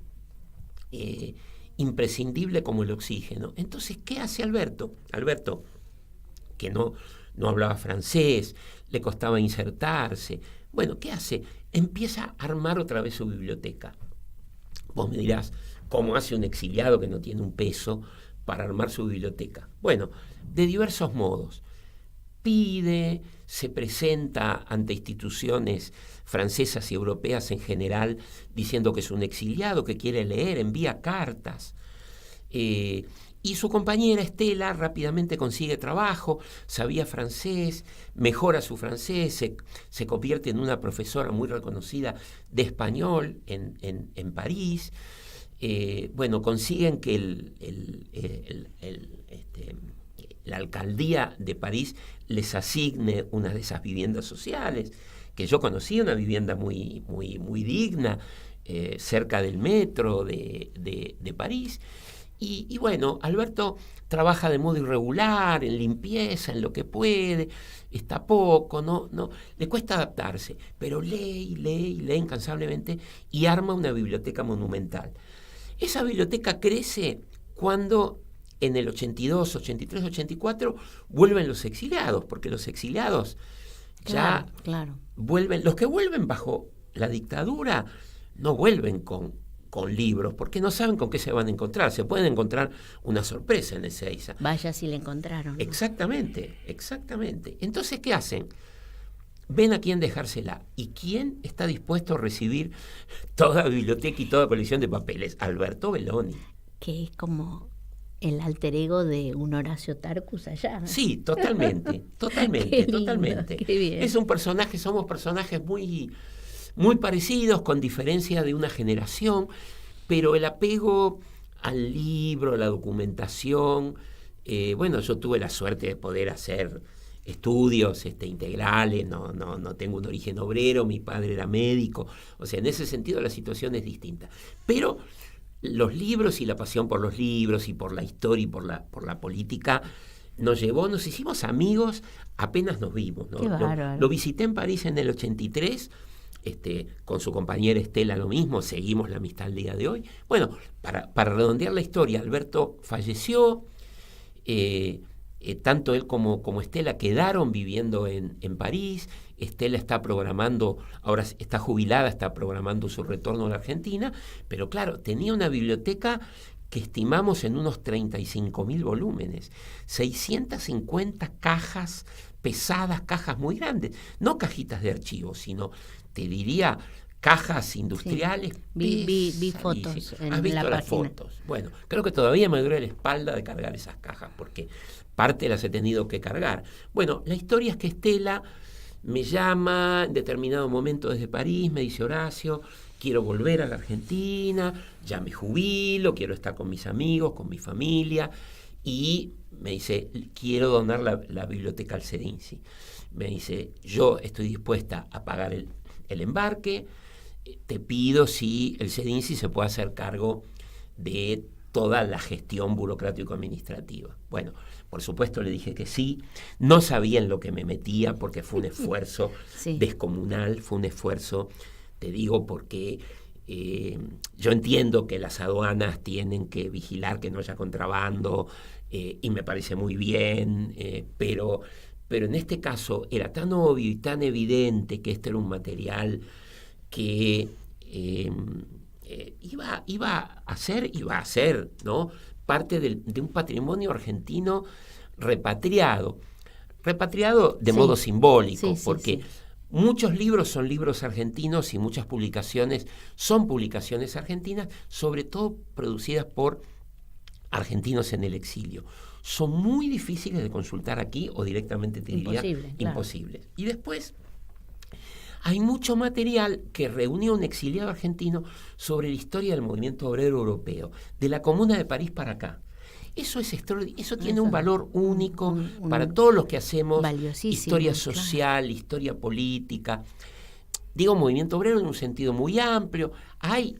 imprescindible como el oxígeno. Entonces, ¿qué hace Alberto? Alberto, que no hablaba francés, le costaba insertarse. Bueno, ¿qué hace? Empieza a armar otra vez su biblioteca. Vos me dirás, ¿cómo hace un exiliado que no tiene un peso para armar su biblioteca? Bueno, de diversos modos. Pide, se presenta ante instituciones francesas y europeas en general, diciendo que es un exiliado, que quiere leer, envía cartas. Y su compañera Estela rápidamente consigue trabajo, sabía francés, mejora su francés, se convierte en una profesora muy reconocida de español en París. Bueno, consiguen que la alcaldía de París les asigne una de esas viviendas sociales, que yo conocí, una vivienda muy, muy, muy digna, cerca del metro de París. Y bueno, Alberto trabaja de modo irregular, en limpieza, en lo que puede, está poco, no le cuesta adaptarse, pero lee incansablemente y arma una biblioteca monumental. Esa biblioteca crece cuando en el 82, 83, 84 vuelven los exiliados, porque los exiliados claro. vuelven, los que vuelven bajo la dictadura no vuelven con libros, porque no saben con qué se van a encontrar. Se pueden encontrar una sorpresa en Ezeiza. Vaya si le encontraron. Exactamente. Entonces, ¿qué hacen? Ven a quién dejársela. ¿Y quién está dispuesto a recibir toda biblioteca y toda colección de papeles? Alberto Belloni. Que es como el alter ego de un Horacio Tarcus allá. Sí, totalmente. Qué lindo, qué bien. Es un personaje, somos personajes muy parecidos, con diferencia de una generación, pero el apego al libro, a la documentación, bueno, yo tuve la suerte de poder hacer estudios integrales, no tengo un origen obrero, mi padre era médico, o sea, en ese sentido la situación es distinta. Pero los libros y la pasión por los libros y por la historia y por la política nos hicimos amigos apenas nos vimos, ¿no? Qué bárbaro. Lo visité en París en el 83, con su compañera Estela lo mismo, seguimos la amistad al día de hoy. Bueno, para redondear la historia, Alberto falleció, tanto él como Estela quedaron viviendo en París. Estela está programando, ahora está jubilada, está programando su retorno a la Argentina, pero claro, tenía una biblioteca que estimamos en unos 35.000 volúmenes, 650 cajas pesadas, cajas muy grandes, no cajitas de archivos, sino, te diría, cajas industriales. Sí. Vi fotos en ¿Has visto la las página? fotos? Bueno, creo que todavía me duele la espalda de cargar esas cajas, porque parte las he tenido que cargar. Bueno, la historia es que Estela me llama en determinado momento desde París, me dice: Horacio, quiero volver a la Argentina, ya me jubilo, quiero estar con mis amigos, con mi familia, y me dice: quiero donar la biblioteca al Zerinci. Me dice: yo estoy dispuesta a pagar el embarque, te pido si el Zerinci se puede hacer cargo de toda la gestión burocrático-administrativa. Bueno, por supuesto le dije que sí, no sabía en lo que me metía porque fue un esfuerzo descomunal, fue un esfuerzo, te digo, porque yo entiendo que las aduanas tienen que vigilar que no haya contrabando, y me parece muy bien, pero en este caso era tan obvio y tan evidente que este era un material que iba a ser, ¿no?, parte de un patrimonio argentino repatriado. repatriado de Sí. modo simbólico, Sí, sí, porque sí. muchos libros son libros argentinos y muchas publicaciones son publicaciones argentinas, sobre todo producidas por argentinos en el exilio. Son muy difíciles de consultar aquí o directamente te diría Imposible, claro. imposibles. Y después hay mucho material que reunió un exiliado argentino sobre la historia del movimiento obrero europeo, de la Comuna de París para acá. Eso es extraordinario, eso tiene un valor único para todos los que hacemos valiosísimo, historia claro. social, historia política. Digo movimiento obrero en un sentido muy amplio. Hay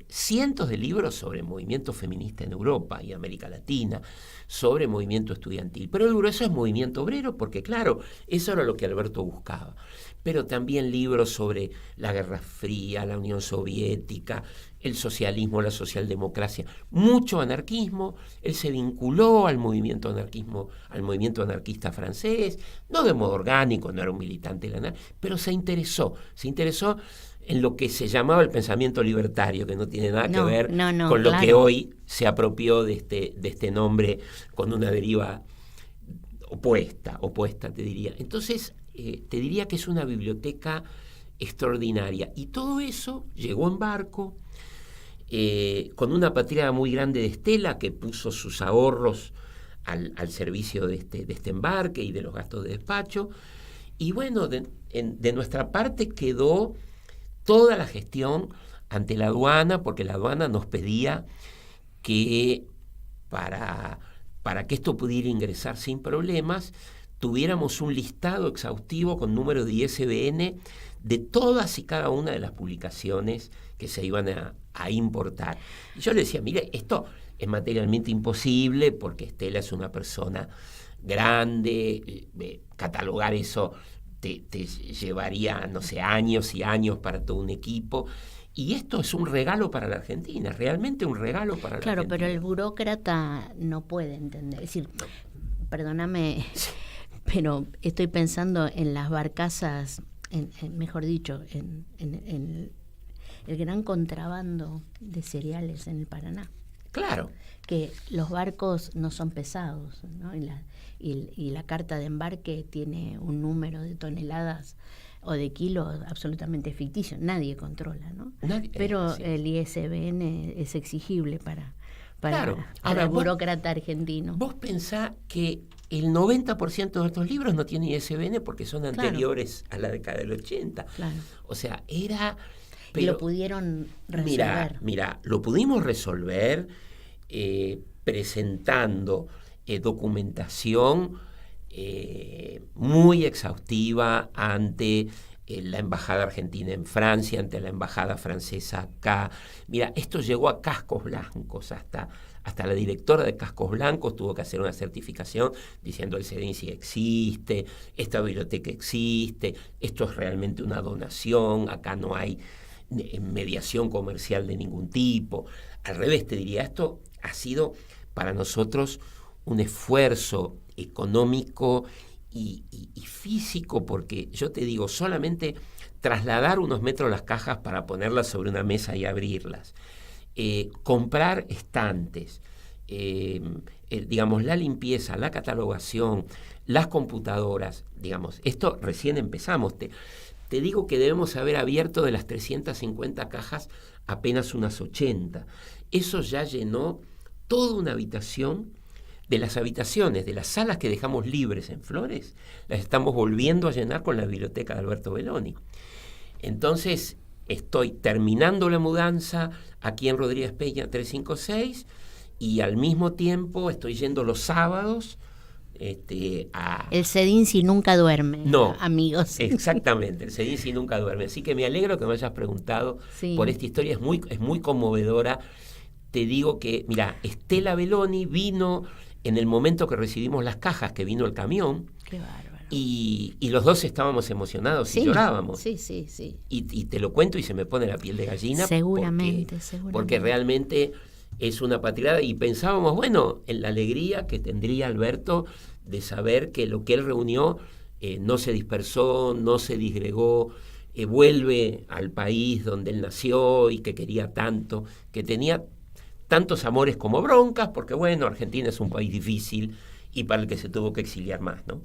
cientos de libros sobre movimiento feminista en Europa y América Latina, sobre movimiento estudiantil. Pero el grueso es movimiento obrero porque, claro, eso era lo que Alberto buscaba. Pero también libros sobre la Guerra Fría, la Unión Soviética, el socialismo, la socialdemocracia, mucho anarquismo. Él se vinculó al movimiento anarquista francés, no de modo orgánico, no era un militante de la nada, pero se interesó en lo que se llamaba el pensamiento libertario, que no tiene nada que ver con lo que hoy se apropió de este nombre con una deriva opuesta te diría. Entonces, te diría que es una biblioteca extraordinaria. Y todo eso llegó en barco, con una patria muy grande de Estela, que puso sus ahorros al servicio de este embarque y de los gastos de despacho. Y bueno, de nuestra parte quedó toda la gestión ante la aduana, porque la aduana nos pedía que para que esto pudiera ingresar sin problemas, tuviéramos un listado exhaustivo con número de ISBN de todas y cada una de las publicaciones que se iban a importar. Y yo le decía, mire, esto es materialmente imposible porque Estela es una persona grande, catalogar eso te llevaría, no sé, años y años para todo un equipo. Y esto es un regalo para la Argentina, realmente un regalo para la Argentina. Claro, pero el burócrata no puede entender. Es decir, perdóname, pero estoy pensando en las barcazas, mejor dicho, en el gran contrabando de cereales en el Paraná. Claro. Que los barcos no son pesados, ¿no? Y la carta de embarque tiene un número de toneladas o de kilos absolutamente ficticio. Nadie controla, ¿no? Pero sí. El ISBN es exigible para claro. Ahora, el burócrata argentino. Vos pensás que el 90% de estos libros no tienen ISBN porque son anteriores a la década del 80. Claro. O sea, era... Pero, y lo pudieron resolver. Mira, lo pudimos resolver presentando documentación muy exhaustiva ante la Embajada Argentina en Francia, ante la Embajada Francesa acá. Mira, esto llegó a Cascos Blancos, hasta la directora de Cascos Blancos tuvo que hacer una certificación diciendo el CEDIN sí existe, esta biblioteca existe, esto es realmente una donación, acá no hay mediación comercial de ningún tipo. Al revés, te diría, esto ha sido para nosotros un esfuerzo económico y físico, porque yo te digo, solamente trasladar unos metros las cajas para ponerlas sobre una mesa y abrirlas, comprar estantes, digamos, la limpieza, la catalogación, las computadoras, digamos, esto recién empezamos. Te digo que debemos haber abierto de las 350 cajas apenas unas 80. Eso ya llenó toda una habitación. De las habitaciones, de las salas que dejamos libres en Flores, las estamos volviendo a llenar con la biblioteca de Alberto Belloni. Entonces, estoy terminando la mudanza aquí en Rodríguez Peña 356 y al mismo tiempo estoy yendo los sábados El CEDINSI nunca duerme, no, amigos. Exactamente, el CEDINSI nunca duerme. Así que me alegro que me hayas preguntado por esta historia, es muy conmovedora. Te digo que, mira, Estela Belloni vino en el momento que recibimos las cajas, que vino el camión. Qué bárbaro. Y los dos estábamos emocionados y llorábamos. Sí. Y te lo cuento y se me pone la piel de gallina. Seguramente. Porque realmente es una patriada. Y pensábamos, bueno, en la alegría que tendría Alberto de saber que lo que él reunió no se dispersó, no se disgregó, vuelve al país donde él nació y que quería tanto, que tenía tantos amores como broncas, porque bueno, Argentina es un país difícil y para el que se tuvo que exiliar más, ¿no?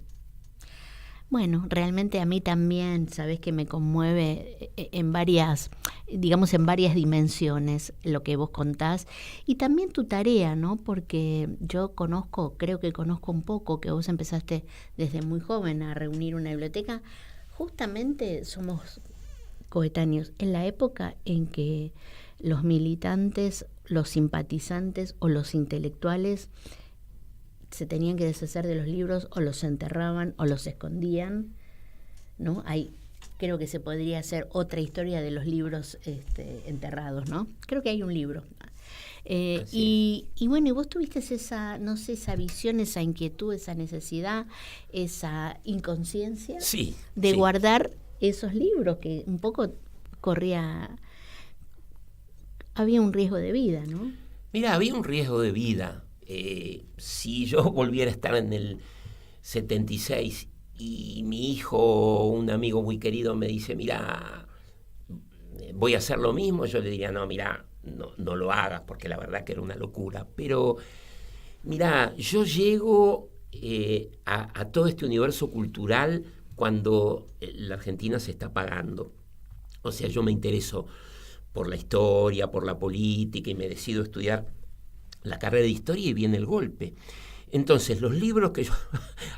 Bueno, realmente a mí también, sabes que me conmueve en varias, digamos, en varias dimensiones lo que vos contás y también tu tarea, ¿no? Porque yo creo que conozco un poco, que vos empezaste desde muy joven a reunir una biblioteca. Justamente somos coetáneos en la época en que los militantes, los simpatizantes o los intelectuales se tenían que deshacer de los libros o los enterraban o los escondían, ¿no? Creo que se podría hacer otra historia de los libros enterrados, ¿no? Creo que hay un libro. Y bueno, y vos tuviste esa, no sé, esa visión, esa inquietud, esa necesidad, esa inconsciencia de guardar esos libros que un poco había un riesgo de vida, ¿no? Mira, había un riesgo de vida. Si yo volviera a estar en el 76 y mi hijo, un amigo muy querido, me dice, mira, voy a hacer lo mismo, yo le diría, no, mira, no lo hagas, porque la verdad que era una locura. Pero, mira, yo llego a todo este universo cultural cuando la Argentina se está apagando. O sea, yo me intereso por la historia, por la política, y me decido estudiar la carrera de historia y viene el golpe. Entonces, los libros que yo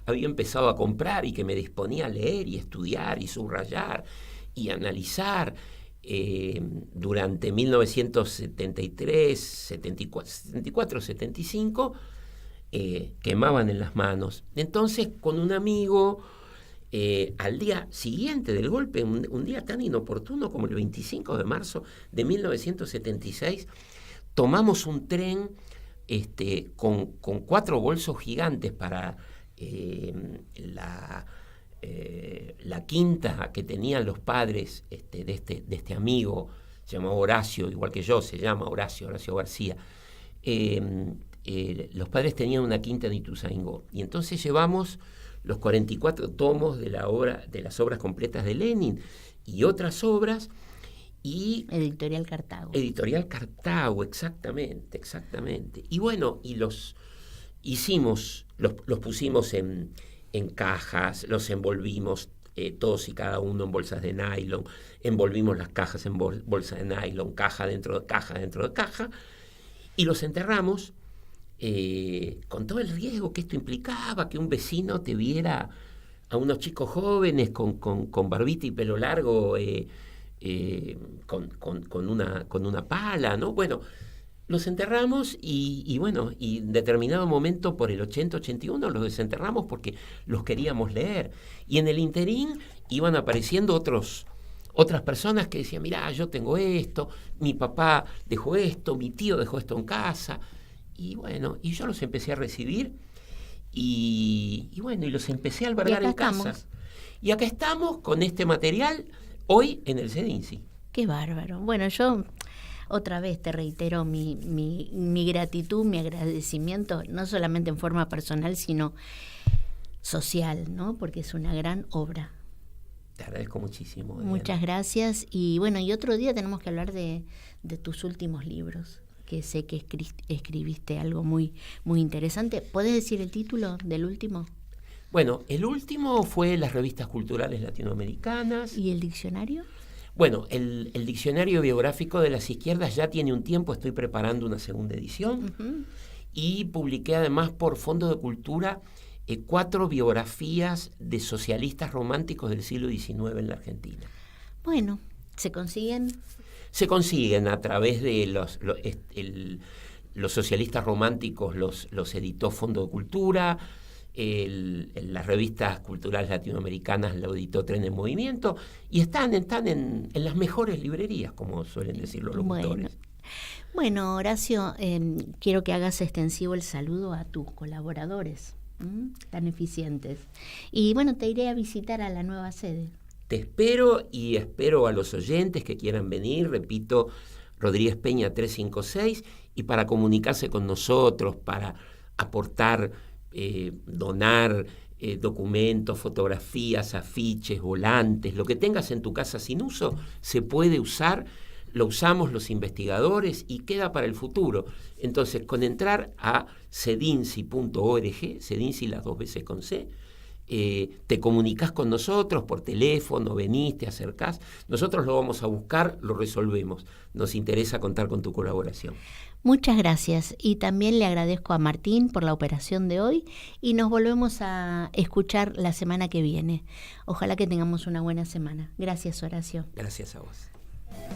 había empezado a comprar y que me disponía a leer y estudiar y subrayar y analizar durante 1973, 74, 75, quemaban en las manos. Entonces, con un amigo, al día siguiente del golpe, un día tan inoportuno como el 25 de marzo de 1976, tomamos un tren con 4 bolsos gigantes para la quinta que tenían los padres de este amigo, se llamaba Horacio, igual que yo, se llama Horacio García. Los padres tenían una quinta en Ituzaingó, y entonces llevamos los 44 tomos de las obras completas de Lenin y otras obras. Y Editorial Cartago. Editorial Cartago, exactamente. Y bueno, y los pusimos en cajas, los envolvimos todos y cada uno en bolsas de nylon, envolvimos las cajas en bolsas de nylon, caja dentro de caja, y los enterramos con todo el riesgo que esto implicaba, que un vecino te viera a unos chicos jóvenes con barbita y pelo largo, con una pala, ¿no? Bueno, los enterramos y bueno, y en determinado momento por el 80-81 los desenterramos porque los queríamos leer. Y en el interín iban apareciendo otras personas que decían, mirá, yo tengo esto, mi papá dejó esto, mi tío dejó esto en casa. Y bueno, y yo los empecé a recibir y bueno, y los empecé a albergar en casas. Y acá estamos con este material hoy en el CEDINSI. Qué bárbaro. Bueno, yo otra vez te reitero mi gratitud, mi agradecimiento, no solamente en forma personal, sino social, ¿no? Porque es una gran obra. Te agradezco muchísimo, Diana. Muchas gracias. Y bueno, y otro día tenemos que hablar de tus últimos libros, que sé que escribiste algo muy, muy interesante. ¿Podés decir el título del último? Bueno, el último fue las revistas culturales latinoamericanas. ¿Y el diccionario? Bueno, el diccionario biográfico de las izquierdas ya tiene un tiempo, estoy preparando una segunda edición. Uh-huh. Y publiqué además por Fondo de Cultura 4 biografías de socialistas románticos del siglo XIX en la Argentina. Bueno, ¿se consiguen? Se consiguen a través de los socialistas románticos, los editó Fondo de Cultura. Las revistas culturales latinoamericanas lo editó Tren en Movimiento y están en las mejores librerías, como suelen decir los locutores. Bueno, Horacio, quiero que hagas extensivo el saludo a tus colaboradores tan eficientes. Y bueno, te iré a visitar a la nueva sede. Te espero y espero a los oyentes que quieran venir, repito, Rodríguez Peña 356, y para comunicarse con nosotros, para aportar, donar documentos, fotografías, afiches, volantes, lo que tengas en tu casa sin uso, se puede usar, lo usamos los investigadores y queda para el futuro. Entonces, con entrar a cedinsi.org, Cedinsi las 2 veces con C, te comunicás con nosotros por teléfono, venís, te acercás, nosotros lo vamos a buscar, lo resolvemos. Nos interesa contar con tu colaboración. Muchas gracias, y también le agradezco a Martín por la operación de hoy, y nos volvemos a escuchar la semana que viene. Ojalá que tengamos una buena semana. Gracias, Horacio. Gracias a vos.